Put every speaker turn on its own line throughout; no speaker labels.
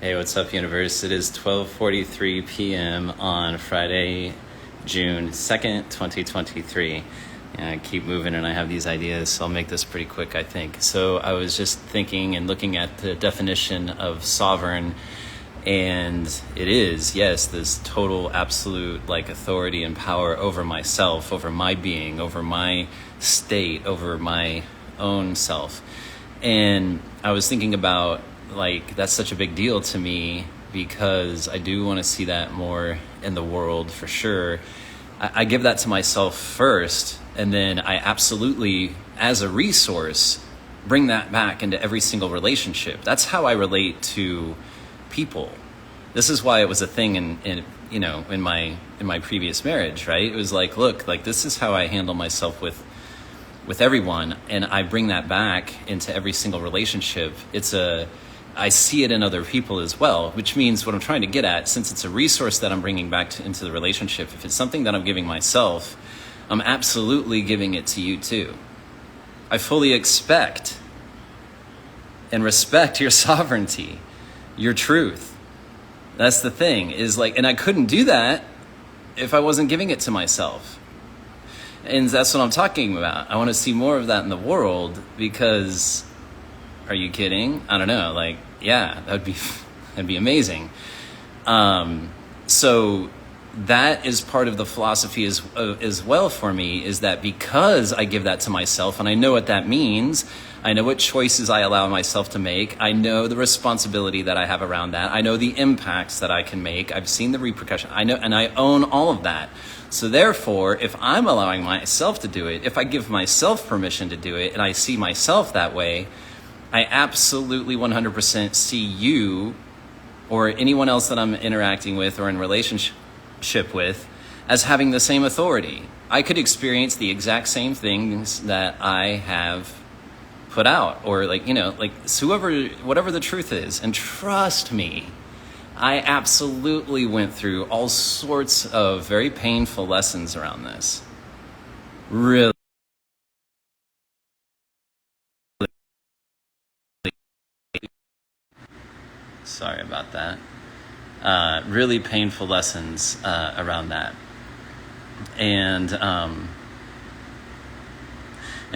Hey, what's up, universe? It is 12:43 p.m. on Friday, June 2nd, 2023. And I keep moving and I have these ideas, so I'll make this pretty quick, I think. So I was just thinking and looking at the definition of sovereign, and it is, yes, this total, absolute, authority and power over myself, over my being, over my state, over my own self. And I was thinking about, that's such a big deal to me because I do want to see that more in the world for sure. I give that to myself first, and then I absolutely, as a resource, bring that back into every single relationship. That's how I relate to people. This is why it was a thing in my previous marriage, right? It was look, this is how I handle myself with everyone, and I bring that back into every single relationship. I see it in other people as well, which means what I'm trying to get at, since it's a resource that I'm bringing back into the relationship, if it's something that I'm giving myself, I'm absolutely giving it to you too. I fully expect and respect your sovereignty, your truth. That's the thing, and I couldn't do that if I wasn't giving it to myself. And that's what I'm talking about. I want to see more of that in the world because, are you kidding? I don't know. Yeah, that'd be amazing. So that is part of the philosophy as well for me, is that because I give that to myself and I know what that means, I know what choices I allow myself to make, I know the responsibility that I have around that, I know the impacts that I can make, I've seen the repercussions, I know, and I own all of that. So therefore, if I'm allowing myself to do it, if I give myself permission to do it, and I see myself that way, I absolutely 100% see you or anyone else that I'm interacting with or in relationship with as having the same authority. I could experience the exact same things that I have put out, or whatever the truth is. And trust me, I absolutely went through all sorts of very painful lessons around this. Really. Sorry about that. Really painful lessons around that. And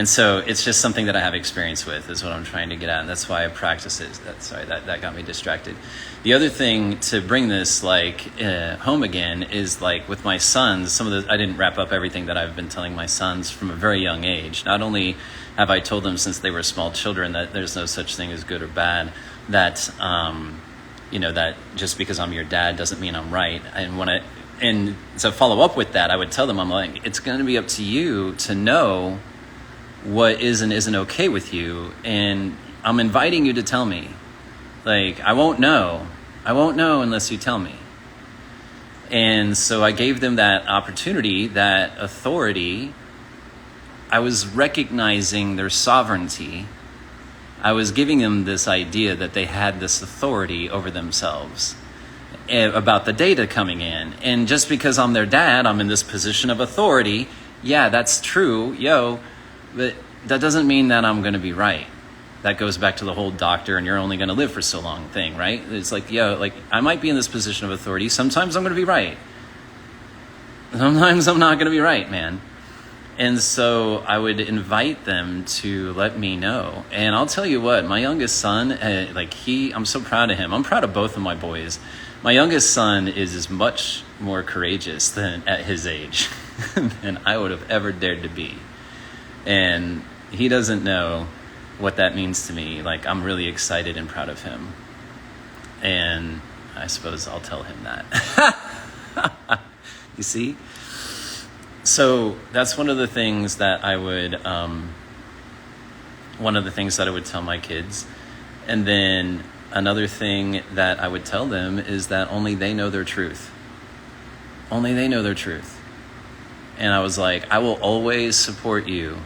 so it's just something that I have experience with, is what I'm trying to get at. And that's why I practice it. That got me distracted. The other thing to bring this home again is with my sons, I didn't wrap up everything that I've been telling my sons from a very young age. Not only have I told them since they were small children that there's no such thing as good or bad, that that just because I'm your dad doesn't mean I'm right. And to follow up with that, I would tell them, it's going to be up to you to know what is and isn't okay with you, and I'm inviting you to tell me. I won't know unless you tell me. And so I gave them that opportunity, that authority. I was recognizing their sovereignty. I was giving them this idea that they had this authority over themselves about the data coming in. And just because I'm their dad, I'm in this position of authority. Yeah, that's true, but that doesn't mean that I'm going to be right. That goes back to the whole doctor and you're only going to live for so long thing, right? It's I might be in this position of authority. Sometimes I'm going to be right. Sometimes I'm not going to be right, man. And so I would invite them to let me know. And I'll tell you what, my youngest son, I'm so proud of him. I'm proud of both of my boys. My youngest son is much more courageous than at his age than I would have ever dared to be. And he doesn't know what that means to me. I'm really excited and proud of him. And I suppose I'll tell him that. You see? So that's one of the things that I would tell my kids. And then another thing that I would tell them is that only they know their truth. Only they know their truth. And I was I will always support you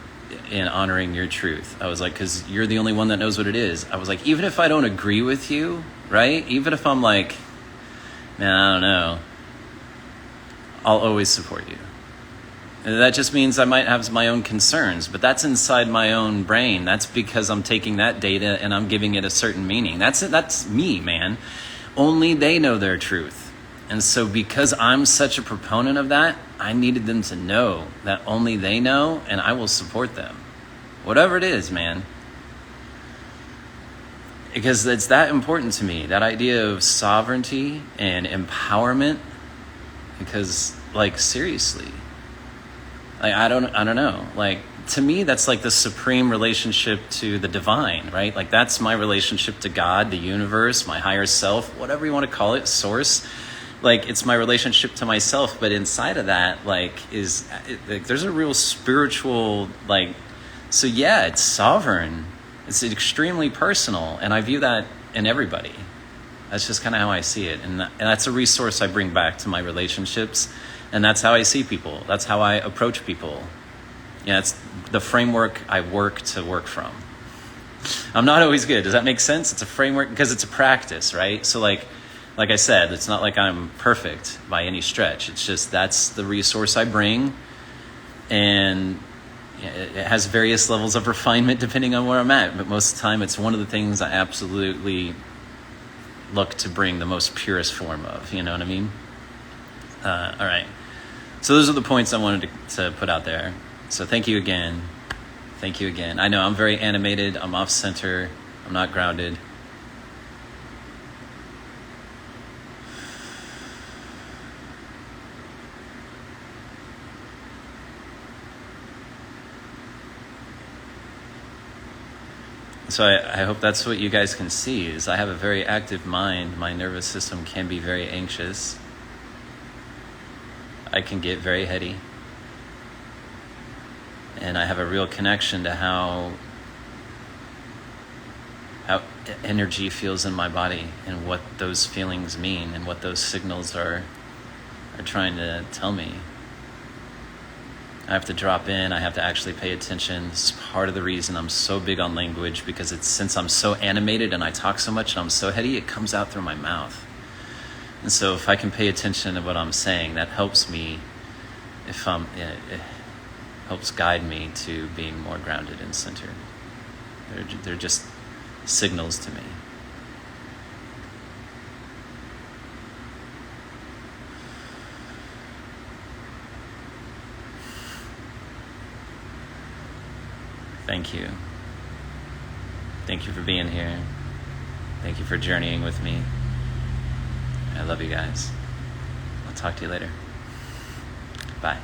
in honoring your truth. I was because you're the only one that knows what it is. I was even if I don't agree with you, right? Even if I'm man, I don't know, I'll always support you. That just means I might have my own concerns, but that's inside my own brain. That's because I'm taking that data and I'm giving it a certain meaning. That's me, man. only they know their truth. And so because I'm such a proponent of that, I needed them to know that only they know, and I will support them. Whatever it is, man. Because it's that important to me, that idea of sovereignty and empowerment. Because, like, seriously, like, I don't know. Like, to me, that's like the supreme relationship to the divine, right? Like, that's my relationship to God, the universe, my higher self, whatever you want to call it, source. Like, it's my relationship to myself, but inside of that, like, there's a real spiritual, like, so yeah, it's sovereign. It's extremely personal, and I view that in everybody. That's just kind of how I see it, and that's a resource I bring back to my relationships, and that's how I see people. That's how I approach people. Yeah, it's the framework I work from. I'm not always good. Does that make sense? It's a framework because it's a practice, right? So like I said, it's not like I'm perfect by any stretch. It's just that's the resource I bring, and it has various levels of refinement depending on where I'm at. But most of the time, it's one of the things I absolutely look to bring the most purest form of. You know what I mean? All right. So those are the points I wanted to put out there. So thank you again. Thank you again. I know I'm very animated. I'm off center. I'm not grounded. So I hope that's what you guys can see, is I have a very active mind. My nervous system can be very anxious. I can get very heady. And I have a real connection to how energy feels in my body and what those feelings mean and what those signals are trying to tell me. I have to drop in. I have to actually pay attention. This is part of the reason I'm so big on language, because since I'm so animated and I talk so much and I'm so heady, it comes out through my mouth. And so if I can pay attention to what I'm saying, that helps me. It helps guide me to being more grounded and centered. They're just signals to me. Thank you. Thank you for being here. Thank you for journeying with me. I love you guys. I'll talk to you later. Bye.